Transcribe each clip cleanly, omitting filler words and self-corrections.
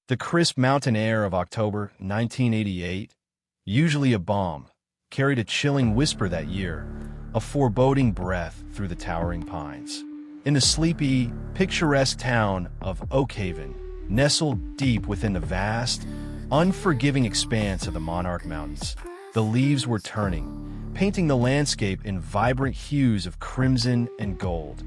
The crisp mountain air of October 1988, usually a balm, carried a chilling whisper that year, a foreboding breath through the towering pines. In the sleepy, picturesque town of Oakhaven, nestled deep within the vast, unforgiving expanse of the Monarch Mountains, the leaves were turning, painting the landscape in vibrant hues of crimson and gold,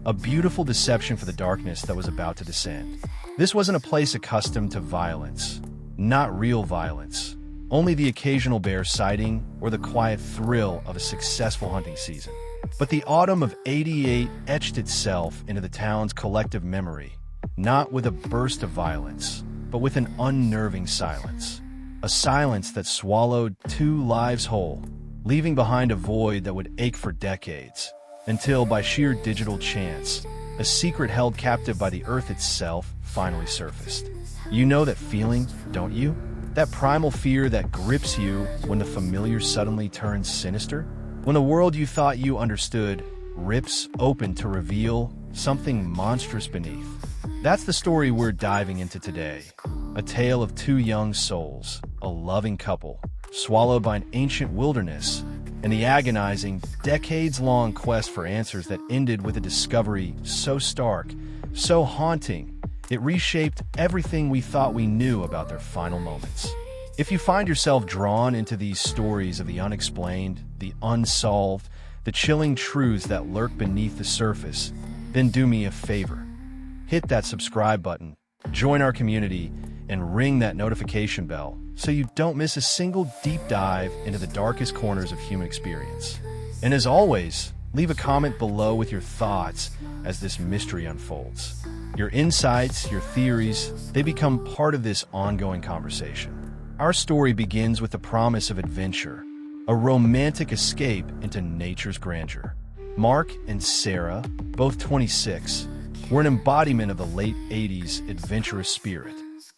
a beautiful deception for the darkness that was about to descend. This wasn't a place accustomed to violence, not real violence, only the occasional bear sighting or the quiet thrill of a successful hunting season. But the autumn of '88 etched itself into the town's collective memory, not with a burst of violence, but with an unnerving silence. A silence that swallowed 2 lives whole, leaving behind a void that would ache for decades, until, by sheer digital chance, a secret held captive by the earth itself finally surfaced. You know that feeling, don't you? That primal fear that grips you when the familiar suddenly turns sinister? When the world you thought you understood rips open to reveal something monstrous beneath. That's the story we're diving into today. A tale of 2 young souls, a loving couple, swallowed by an ancient wilderness, and the agonizing, decades-long quest for answers that ended with a discovery so stark, so haunting, it reshaped everything we thought we knew about their final moments. If you find yourself drawn into these stories of the unexplained, the unsolved, the chilling truths that lurk beneath the surface, then do me a favor. Hit that subscribe button, join our community, and ring that notification bell so you don't miss a single deep dive into the darkest corners of human experience. And as always, leave a comment below with your thoughts as this mystery unfolds. Your insights, your theories, they become part of this ongoing conversation. Our story begins with the promise of adventure, a romantic escape into nature's grandeur. Mark and Sarah, both 26, were an embodiment of the late '80s adventurous spirit.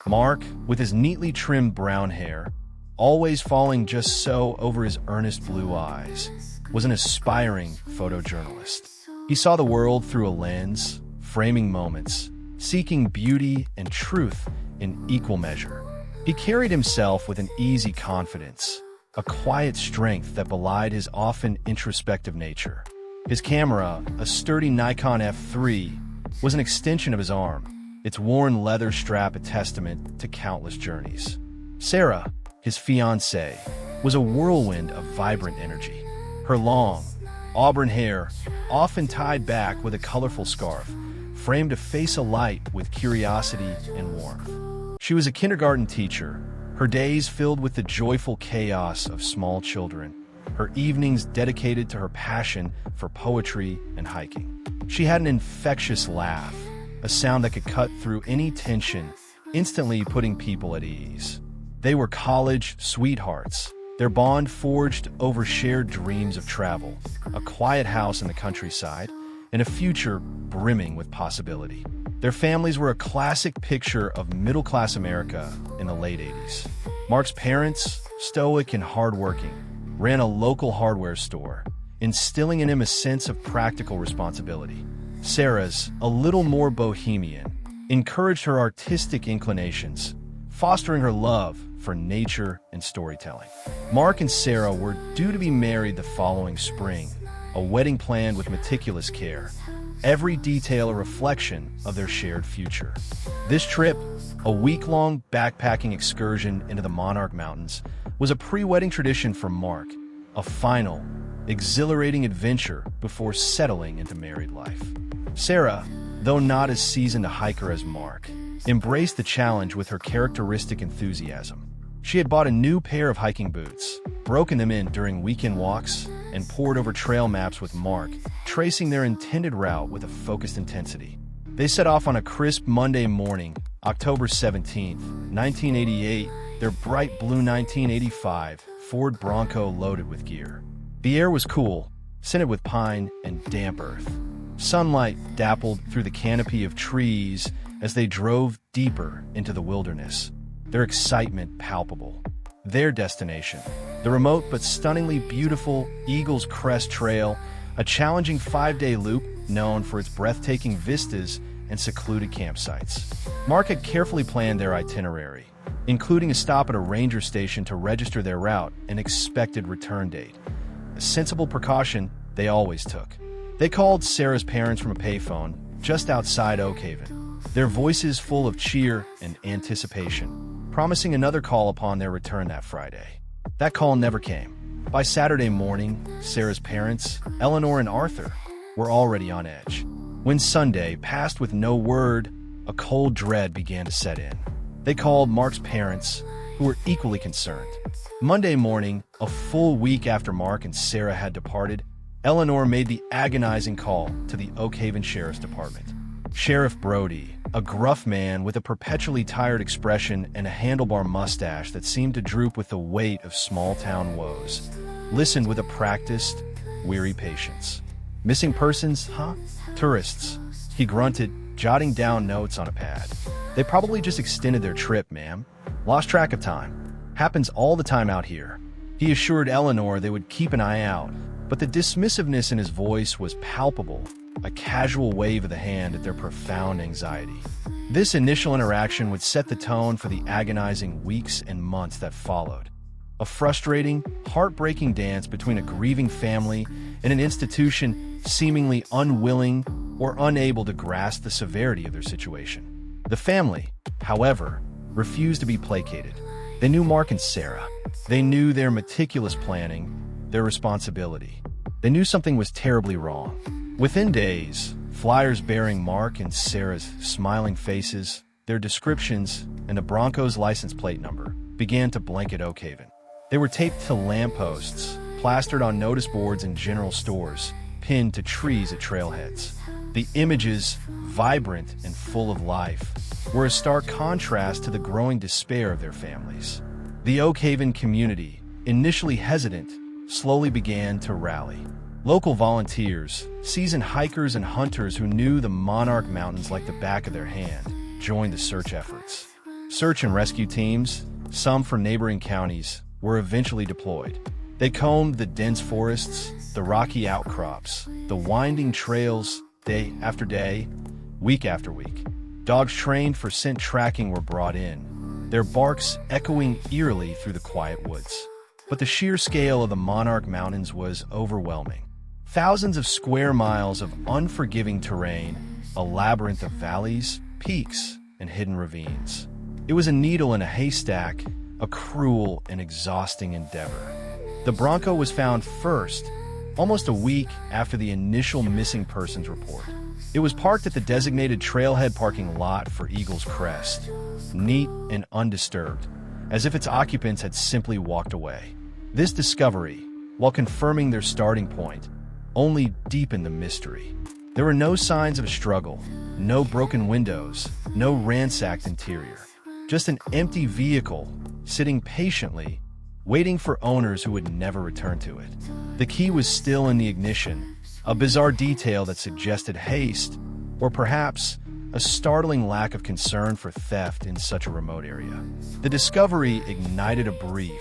Mark, with his neatly trimmed brown hair, always falling just so over his earnest blue eyes, was an aspiring photojournalist. He saw the world through a lens, framing moments, seeking beauty and truth in equal measure. He carried himself with an easy confidence, a quiet strength that belied his often introspective nature. His camera, a sturdy Nikon F3, was an extension of his arm, its worn leather strap a testament to countless journeys. Sarah, his fiancée, was a whirlwind of vibrant energy. Her long, auburn hair, often tied back with a colorful scarf, framed a face alight with curiosity and warmth. She was a kindergarten teacher, her days filled with the joyful chaos of small children, her evenings dedicated to her passion for poetry and hiking. She had an infectious laugh, a sound that could cut through any tension, instantly putting people at ease. They were college sweethearts, their bond forged over shared dreams of travel, a quiet house in the countryside, and a future brimming with possibility. Their families were a classic picture of middle-class America in the late '80s. Mark's parents, stoic and hardworking, ran a local hardware store, instilling in him a sense of practical responsibility. Sarah's, a little more bohemian, encouraged her artistic inclinations, fostering her love for nature and storytelling. Mark and Sarah were due to be married the following spring, a wedding planned with meticulous care, every detail a reflection of their shared future. This trip, a week-long backpacking excursion into the Monarch Mountains, was a pre-wedding tradition for Mark, a final, exhilarating adventure before settling into married life. Sarah, though not as seasoned a hiker as Mark, embraced the challenge with her characteristic enthusiasm. She had bought a new pair of hiking boots, broken them in during weekend walks, and pored over trail maps with Mark, tracing their intended route with a focused intensity. They set off on a crisp Monday morning, October 17th, 1988, their bright blue 1985 Ford Bronco loaded with gear. The air was cool, scented with pine and damp earth. Sunlight dappled through the canopy of trees as they drove deeper into the wilderness, their excitement palpable. Their destination, the remote but stunningly beautiful Eagle's Crest Trail, a challenging 5-day loop known for its breathtaking vistas and secluded campsites. Mark had carefully planned their itinerary, including a stop at a ranger station to register their route and expected return date. A sensible precaution they always took. They called Sarah's parents from a payphone just outside Oak Haven, their voices full of cheer and anticipation, promising another call upon their return that Friday. That call never came. By Saturday morning, Sarah's parents, Eleanor and Arthur, were already on edge. When Sunday passed with no word, a cold dread began to set in. They called Mark's parents, who were equally concerned. Monday morning, a full week after Mark and Sarah had departed, Eleanor made the agonizing call to the Oak Haven Sheriff's Department. Sheriff Brody, a gruff man with a perpetually tired expression and a handlebar mustache that seemed to droop with the weight of small-town woes, listened with a practiced, weary patience. "Missing persons, huh? Tourists," he grunted, jotting down notes on a pad. "They probably just extended their trip, ma'am. Lost track of time. Happens all the time out here." He assured Eleanor they would keep an eye out, but the dismissiveness in his voice was palpable, a casual wave of the hand at their profound anxiety. This initial interaction would set the tone for the agonizing weeks and months that followed. A frustrating, heartbreaking dance between a grieving family and an institution seemingly unwilling or unable to grasp the severity of their situation. The family, however, refused to be placated. They knew Mark and Sarah. They knew their meticulous planning, their responsibility. They knew something was terribly wrong. Within days, flyers bearing Mark and Sarah's smiling faces, their descriptions, and the Bronco's license plate number began to blanket Oak Haven. They were taped to lampposts, plastered on notice boards in general stores, pinned to trees at trailheads. The images, vibrant and full of life, were a stark contrast to the growing despair of their families. The Oak Haven community, initially hesitant, slowly began to rally. Local volunteers, seasoned hikers and hunters who knew the Monarch Mountains like the back of their hand, joined the search efforts. Search and rescue teams, some from neighboring counties, were eventually deployed. They combed the dense forests, the rocky outcrops, the winding trails, day after day, week after week. Dogs trained for scent tracking were brought in, their barks echoing eerily through the quiet woods. But the sheer scale of the Monarch Mountains was overwhelming. Thousands of square miles of unforgiving terrain, a labyrinth of valleys, peaks, and hidden ravines. It was a needle in a haystack, a cruel and exhausting endeavor. The Bronco was found first, almost a week after the initial missing persons report. It was parked at the designated trailhead parking lot for Eagle's Crest, neat and undisturbed, as if its occupants had simply walked away. This discovery, while confirming their starting point, only deepened the mystery. There were no signs of a struggle, no broken windows, no ransacked interior. Just an empty vehicle, sitting patiently, waiting for owners who would never return to it. The key was still in the ignition, a bizarre detail that suggested haste, or perhaps a startling lack of concern for theft in such a remote area. The discovery ignited a brief,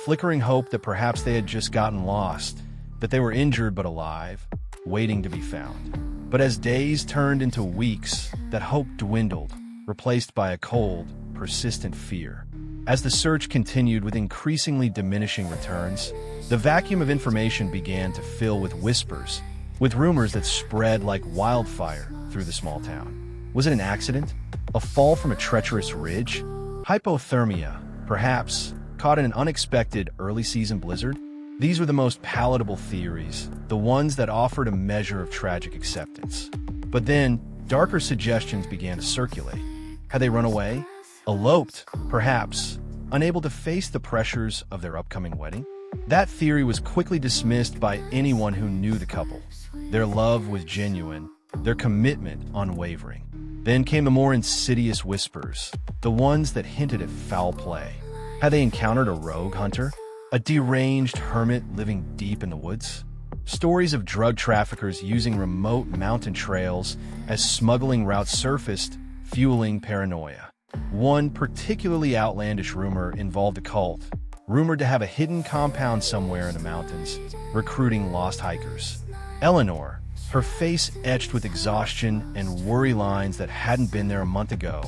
flickering hope that perhaps they had just gotten lost, that they were injured but alive, waiting to be found. But as days turned into weeks, that hope dwindled, replaced by a cold, persistent fear. As the search continued with increasingly diminishing returns, the vacuum of information began to fill with whispers, with rumors that spread like wildfire through the small town. Was it an accident? A fall from a treacherous ridge? Hypothermia, perhaps, caught in an unexpected early-season blizzard? These were the most palatable theories, the ones that offered a measure of tragic acceptance. But then, darker suggestions began to circulate. Had they run away? Eloped, perhaps, unable to face the pressures of their upcoming wedding? That theory was quickly dismissed by anyone who knew the couple. Their love was genuine, their commitment unwavering. Then came the more insidious whispers, the ones that hinted at foul play. Had they encountered a rogue hunter? A deranged hermit living deep in the woods? Stories of drug traffickers using remote mountain trails as smuggling routes surfaced, fueling paranoia. One particularly outlandish rumor involved a cult, rumored to have a hidden compound somewhere in the mountains, recruiting lost hikers. Eleanor, her face etched with exhaustion and worry lines that hadn't been there a month ago,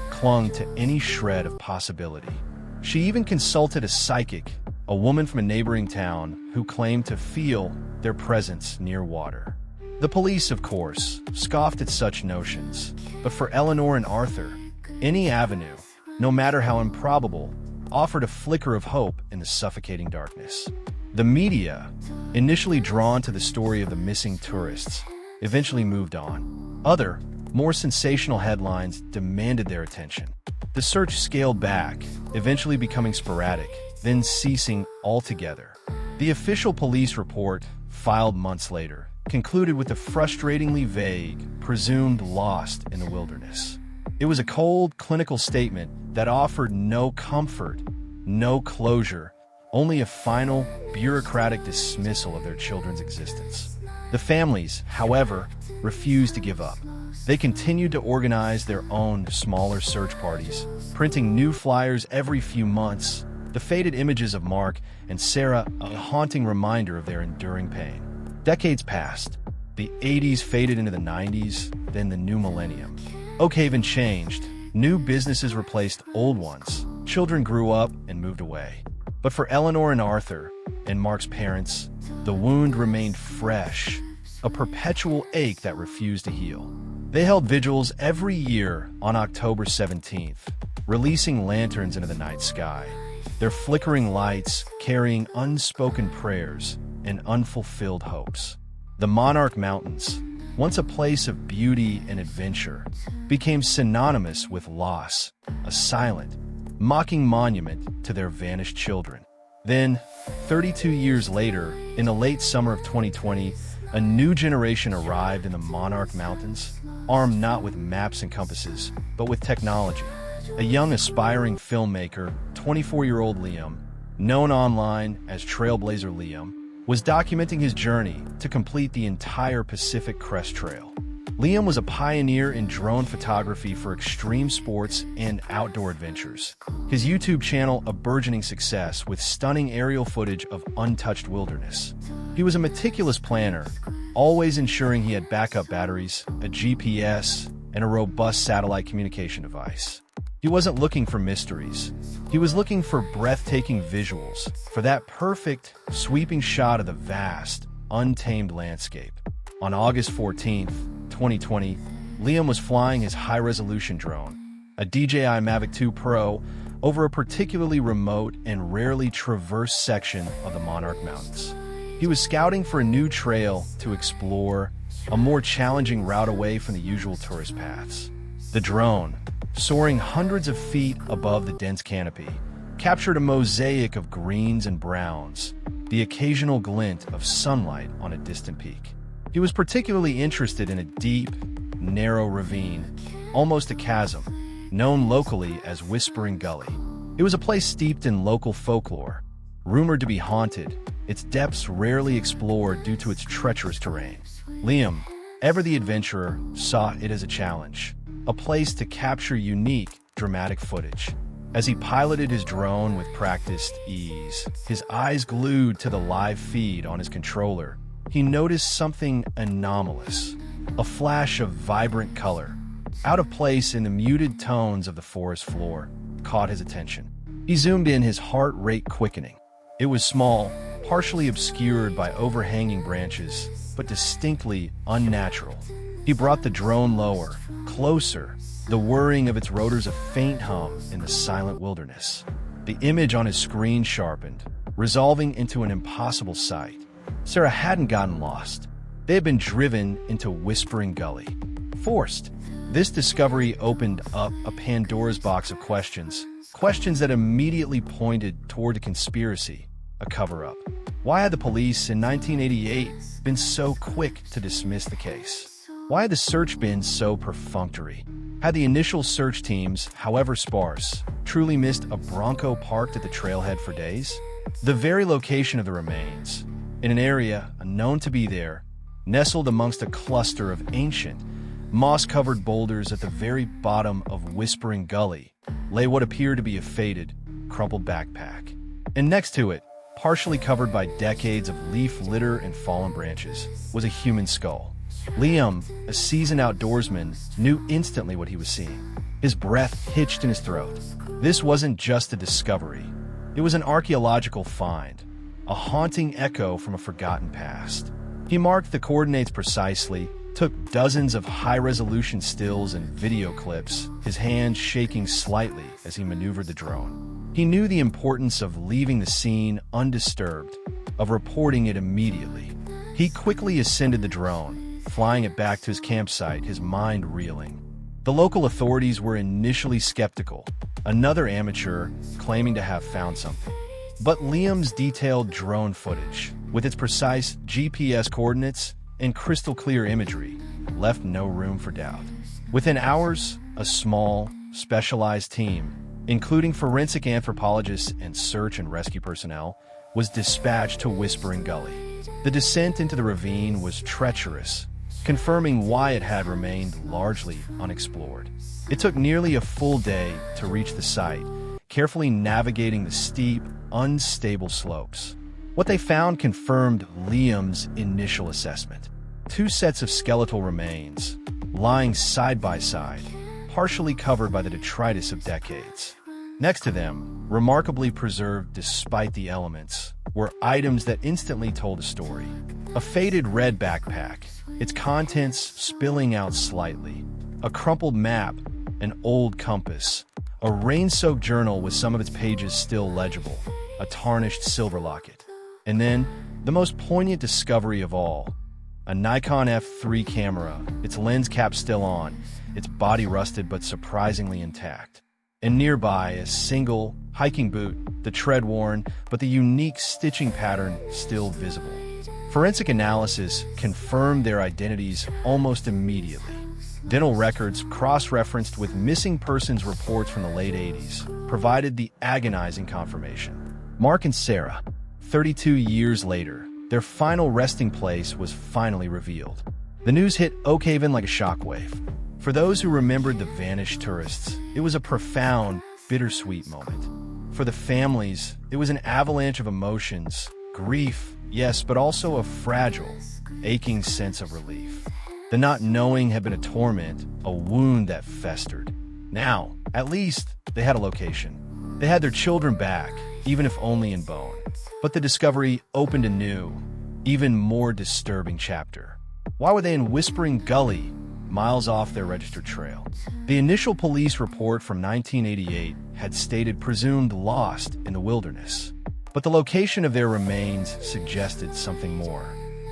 clung to any shred of possibility. She even consulted a psychic, a woman from a neighboring town, who claimed to feel their presence near water. The police, of course, scoffed at such notions, but for Eleanor and Arthur, any avenue, no matter how improbable, offered a flicker of hope in the suffocating darkness. The media, initially drawn to the story of the missing tourists, eventually moved on. Other, more sensational headlines demanded their attention. The search scaled back, eventually becoming sporadic, then ceasing altogether. The official police report, filed months later, concluded with a frustratingly vague, presumed lost in the wilderness. It was a cold, clinical statement that offered no comfort, no closure, only a final, bureaucratic dismissal of their children's existence. The families, however, refused to give up. They continued to organize their own smaller search parties, printing new flyers every few months, the faded images of Mark and Sarah a haunting reminder of their enduring pain. Decades passed. The 80s faded into the 90s, then the new millennium. Oakhaven changed. New businesses replaced old ones. Children grew up and moved away. But for Eleanor and Arthur, and Mark's parents, the wound remained fresh, a perpetual ache that refused to heal. They held vigils every year on October 17th, releasing lanterns into the night sky, their flickering lights carrying unspoken prayers and unfulfilled hopes. The Monarch Mountains, once a place of beauty and adventure, became synonymous with loss, a silent, mocking monument to their vanished children. Then, 32 years later, in the late summer of 2020, a new generation arrived in the Monarch Mountains, armed not with maps and compasses, but with technology. A young aspiring filmmaker, 24-year-old Liam, known online as Trailblazer Liam, was documenting his journey to complete the entire Pacific Crest Trail. Liam was a pioneer in drone photography for extreme sports and outdoor adventures. His YouTube channel a burgeoning success with stunning aerial footage of untouched wilderness. He was a meticulous planner, always ensuring he had backup batteries, a GPS, and a robust satellite communication device. He wasn't looking for mysteries. He was looking for breathtaking visuals, for that perfect, sweeping shot of the vast, untamed landscape. On August 14th, 2020, Liam was flying his high-resolution drone, a DJI Mavic 2 Pro, over a particularly remote and rarely traversed section of the Monarch Mountains. He was scouting for a new trail to explore, a more challenging route away from the usual tourist paths. The drone, soaring hundreds of feet above the dense canopy, captured a mosaic of greens and browns, the occasional glint of sunlight on a distant peak. He was particularly interested in a deep, narrow ravine, almost a chasm, known locally as Whispering Gully. It was a place steeped in local folklore, rumored to be haunted, its depths rarely explored due to its treacherous terrain. Liam, ever the adventurer, saw it as a challenge, a place to capture unique, dramatic footage. As he piloted his drone with practiced ease, his eyes glued to the live feed on his controller, he noticed something anomalous. A flash of vibrant color, out of place in the muted tones of the forest floor, caught his attention. He zoomed in, his heart rate quickening. It was small, partially obscured by overhanging branches, but distinctly unnatural. He brought the drone lower, closer, the whirring of its rotors a faint hum in the silent wilderness. The image on his screen sharpened, resolving into an impossible sight. Sarah hadn't gotten lost. They had been driven into Whispering Gully. Forced. This discovery opened up a Pandora's box of questions that immediately pointed toward a conspiracy, a cover-up. Why had the police in 1988 been so quick to dismiss the case? Why had the search been so perfunctory? Had the initial search teams, however sparse, truly missed a Bronco parked at the trailhead for days? The very location of the remains, in an area unknown to be there, nestled amongst a cluster of ancient, moss-covered boulders at the very bottom of Whispering Gully, lay what appeared to be a faded, crumpled backpack. And next to it, partially covered by decades of leaf litter and fallen branches, was a human skull. Liam, a seasoned outdoorsman, knew instantly what he was seeing. His breath hitched in his throat. This wasn't just a discovery. It was an archaeological find, a haunting echo from a forgotten past. He marked the coordinates precisely, took dozens of high-resolution stills and video clips, his hand shaking slightly as he maneuvered the drone. He knew the importance of leaving the scene undisturbed, of reporting it immediately. He quickly ascended the drone, flying it back to his campsite, his mind reeling. The local authorities were initially skeptical, another amateur claiming to have found something. But Liam's detailed drone footage, with its precise GPS coordinates and crystal-clear imagery, left no room for doubt. Within hours, a small, specialized team, including forensic anthropologists and search and rescue personnel, was dispatched to Whispering Gully. The descent into the ravine was treacherous, confirming why it had remained largely unexplored. It took nearly a full day to reach the site, carefully navigating the steep, unstable slopes. What they found confirmed Liam's initial assessment. Two sets of skeletal remains, lying side by side, partially covered by the detritus of decades. Next to them, remarkably preserved despite the elements, were items that instantly told a story. A faded red backpack, its contents spilling out slightly, a crumpled map, an old compass, a rain-soaked journal with some of its pages still legible, a tarnished silver locket. And then, the most poignant discovery of all, a Nikon F3 camera, its lens cap still on, its body rusted but surprisingly intact. And nearby, a single hiking boot, the tread worn, but the unique stitching pattern still visible. Forensic analysis confirmed their identities almost immediately. Dental records, cross-referenced with missing persons reports from the late 80s, provided the agonizing confirmation. Mark and Sarah, 32 years later, their final resting place was finally revealed. The news hit Oak Haven like a shockwave. For those who remembered the vanished tourists, it was a profound, bittersweet moment. For the families, it was an avalanche of emotions, grief, yes, but also a fragile, aching sense of relief. The not knowing had been a torment, a wound that festered. Now, at least, they had a location. They had their children back, even if only in bone. But the discovery opened a new, even more disturbing chapter. Why were they in Whispering Gully, miles off their registered trail? The initial police report from 1988 had stated presumed lost in the wilderness. But the location of their remains suggested something more.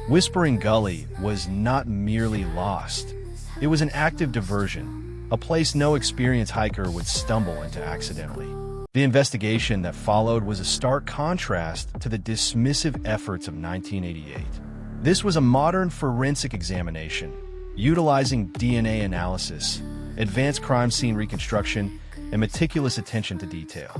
Whispering Gully was not merely lost. It was an active diversion, a place no experienced hiker would stumble into accidentally. The investigation that followed was a stark contrast to the dismissive efforts of 1988. This was a modern forensic examination, utilizing DNA analysis, advanced crime scene reconstruction, and meticulous attention to detail.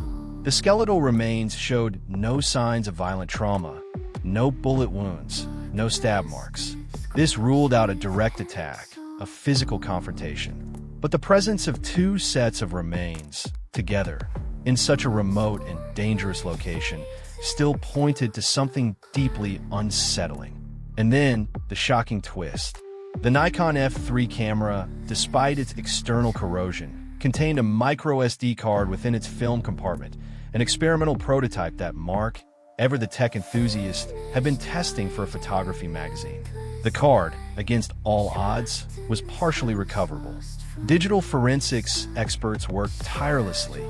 The skeletal remains showed no signs of violent trauma, no bullet wounds, no stab marks. This ruled out a direct attack, a physical confrontation. But the presence of two sets of remains, together, in such a remote and dangerous location, still pointed to something deeply unsettling. And then, the shocking twist. The Nikon F3 camera, despite its external corrosion, contained a micro SD card within its film compartment, an experimental prototype that Mark, ever the tech enthusiast, had been testing for a photography magazine. The card, against all odds, was partially recoverable. Digital forensics experts worked tirelessly,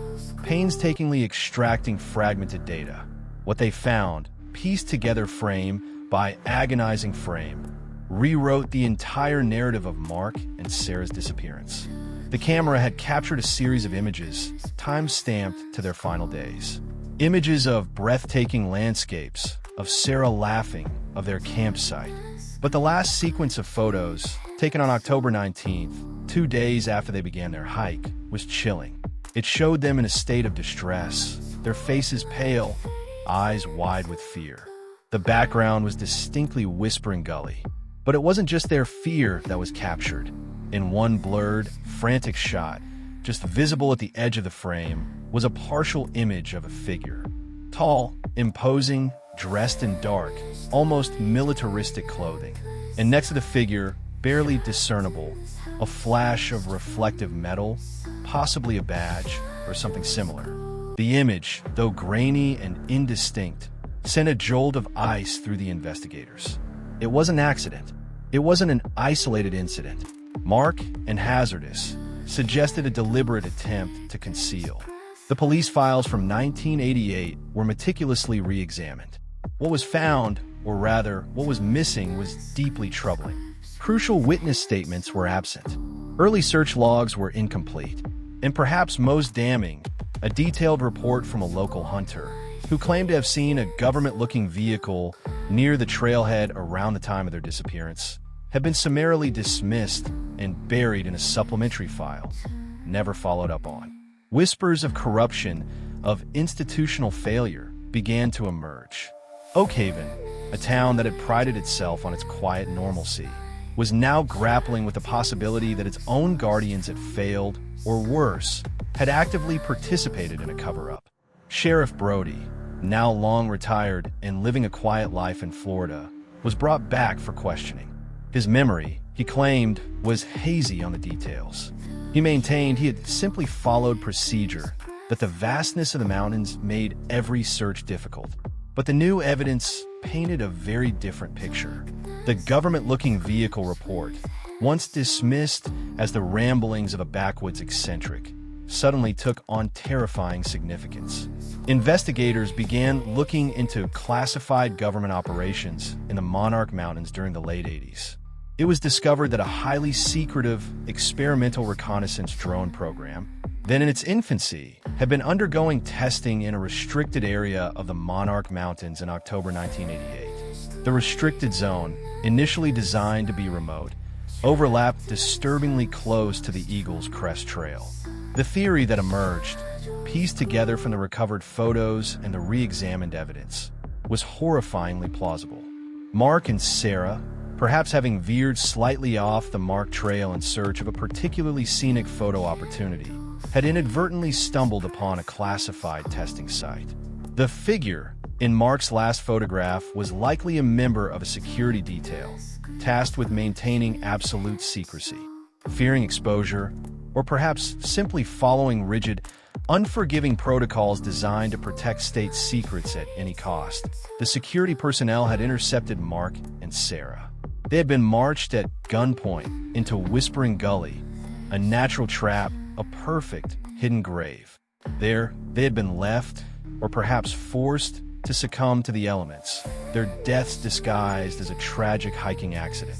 painstakingly extracting fragmented data. What they found, pieced together frame by agonizing frame, rewrote the entire narrative of Mark and Sarah's disappearance. The camera had captured a series of images, time-stamped to their final days. Images of breathtaking landscapes, of Sarah laughing, of their campsite. But the last sequence of photos, taken on October 19th, 2 days after they began their hike, was chilling. It showed them in a state of distress, their faces pale, eyes wide with fear. The background was distinctly Whispering Gully. But it wasn't just their fear that was captured. In one blurred, frantic shot, just visible at the edge of the frame, was a partial image of a figure. Tall, imposing, dressed in dark, almost militaristic clothing. And next to the figure, barely discernible, a flash of reflective metal, possibly a badge or something similar. The image, though grainy and indistinct, sent a jolt of ice through the investigators. It was an accident. It wasn't an isolated incident. Mark and hazardous suggested a deliberate attempt to conceal. The police files from 1988 were meticulously re-examined. What was found, or rather, what was missing, was deeply troubling. Crucial witness statements were absent. Early search logs were incomplete. And perhaps most damning, a detailed report from a local hunter who claimed to have seen a government-looking vehicle near the trailhead around the time of their disappearance had been summarily dismissed and buried in a supplementary file, never followed up on. Whispers of corruption, of institutional failure, began to emerge. Oakhaven, a town that had prided itself on its quiet normalcy, was now grappling with the possibility that its own guardians had failed, or worse, had actively participated in a cover-up. Sheriff Brody, now long retired and living a quiet life in Florida, was brought back for questioning. His memory, he claimed, was hazy on the details. He maintained he had simply followed procedure, that the vastness of the mountains made every search difficult. But the new evidence painted a very different picture. The government-looking vehicle report, once dismissed as the ramblings of a backwoods eccentric, suddenly took on terrifying significance. Investigators began looking into classified government operations in the Monarch Mountains during the late 80s. It was discovered that a highly secretive experimental reconnaissance drone program, then in its infancy, had been undergoing testing in a restricted area of the Monarch Mountains in October 1988. The restricted zone, initially designed to be remote, overlapped disturbingly close to the Eagle's Crest Trail. The theory that emerged, pieced together from the recovered photos and the re-examined evidence, was horrifyingly plausible. Mark and Sarah, perhaps having veered slightly off the marked trail in search of a particularly scenic photo opportunity, had inadvertently stumbled upon a classified testing site. The figure in Mark's last photograph was likely a member of a security detail, tasked with maintaining absolute secrecy. Fearing exposure, or perhaps simply following rigid, unforgiving protocols designed to protect state secrets at any cost, the security personnel had intercepted Mark and Sarah. They had been marched at gunpoint into Whispering Gully, a natural trap, a perfect hidden grave. There, they had been left, or perhaps forced, to succumb to the elements, their deaths disguised as a tragic hiking accident.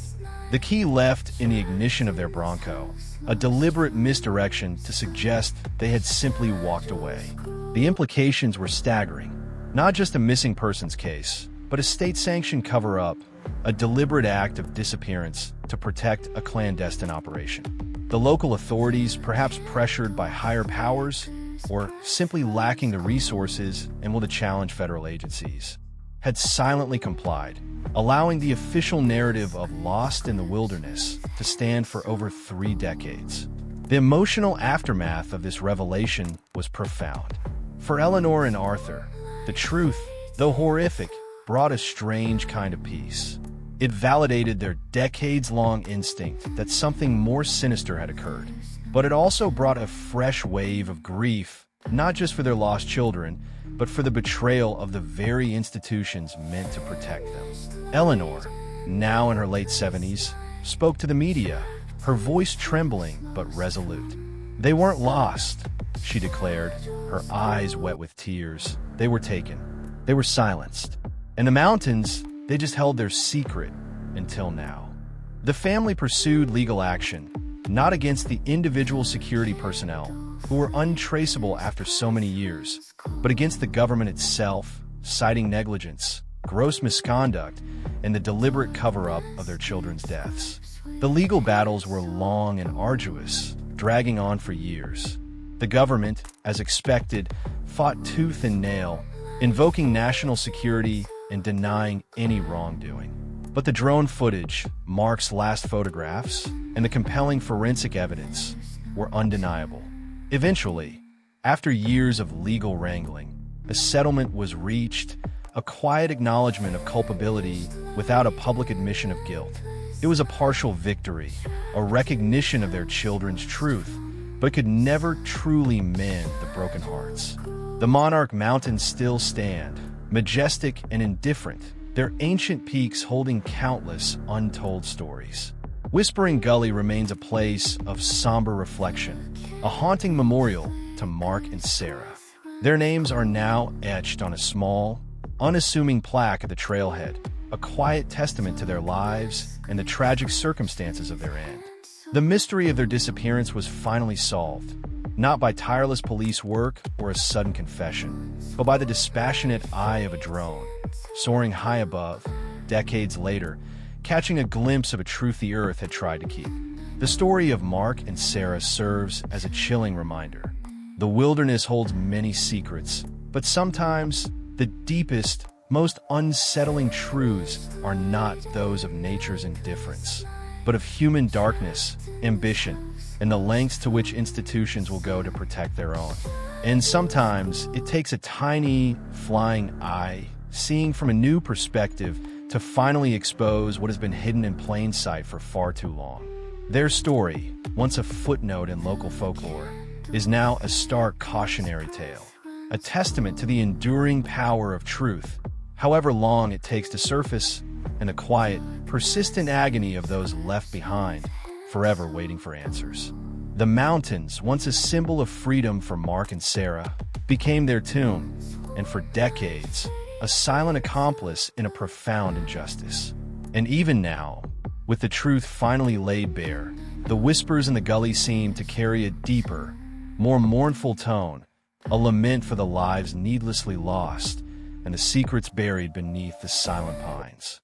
The key left in the ignition of their Bronco, a deliberate misdirection to suggest they had simply walked away. The implications were staggering. Not just a missing persons case, but a state-sanctioned cover-up, a deliberate act of disappearance to protect a clandestine operation. The local authorities, perhaps pressured by higher powers, or simply lacking the resources and will to challenge federal agencies, had silently complied, allowing the official narrative of Lost in the Wilderness to stand for over 3 decades. The emotional aftermath of this revelation was profound. For Eleanor and Arthur, the truth, though horrific, brought a strange kind of peace. It validated their decades-long instinct that something more sinister had occurred. But it also brought a fresh wave of grief, not just for their lost children, but for the betrayal of the very institutions meant to protect them. Eleanor, now in her late 70s, spoke to the media, her voice trembling but resolute. They weren't lost, she declared, her eyes wet with tears. They were taken. They were silenced. In the mountains, they just held their secret until now. The family pursued legal action, not against the individual security personnel, who were untraceable after so many years, but against the government itself, citing negligence, gross misconduct, and the deliberate cover-up of their children's deaths. The legal battles were long and arduous, dragging on for years. The government, as expected, fought tooth and nail, invoking national security and denying any wrongdoing. But the drone footage, Mark's last photographs, and the compelling forensic evidence were undeniable. Eventually, after years of legal wrangling, a settlement was reached, a quiet acknowledgement of culpability without a public admission of guilt. It was a partial victory, a recognition of their children's truth, but could never truly mend the broken hearts. The Monarch Mountains still stand, majestic and indifferent, their ancient peaks holding countless untold stories. Whispering Gully remains a place of somber reflection, a haunting memorial to Mark and Sarah. Their names are now etched on a small, unassuming plaque at the trailhead, a quiet testament to their lives and the tragic circumstances of their end. The mystery of their disappearance was finally solved, not by tireless police work or a sudden confession, but by the dispassionate eye of a drone, soaring high above, decades later, catching a glimpse of a truth the Earth had tried to keep. The story of Mark and Sarah serves as a chilling reminder. The wilderness holds many secrets, but sometimes the deepest, most unsettling truths are not those of nature's indifference, but of human darkness, ambition, and the lengths to which institutions will go to protect their own. And sometimes it takes a tiny, flying eye, seeing from a new perspective, to finally expose what has been hidden in plain sight for far too long. Their story, once a footnote in local folklore, is now a stark cautionary tale, a testament to the enduring power of truth, however long it takes to surface, and the quiet, persistent agony of those left behind, forever waiting for answers. The mountains, once a symbol of freedom for Mark and Sarah, became their tomb, and for decades, a silent accomplice in a profound injustice. And even now, with the truth finally laid bare, the whispers in the gully seem to carry a deeper, more mournful tone, a lament for the lives needlessly lost and the secrets buried beneath the silent pines.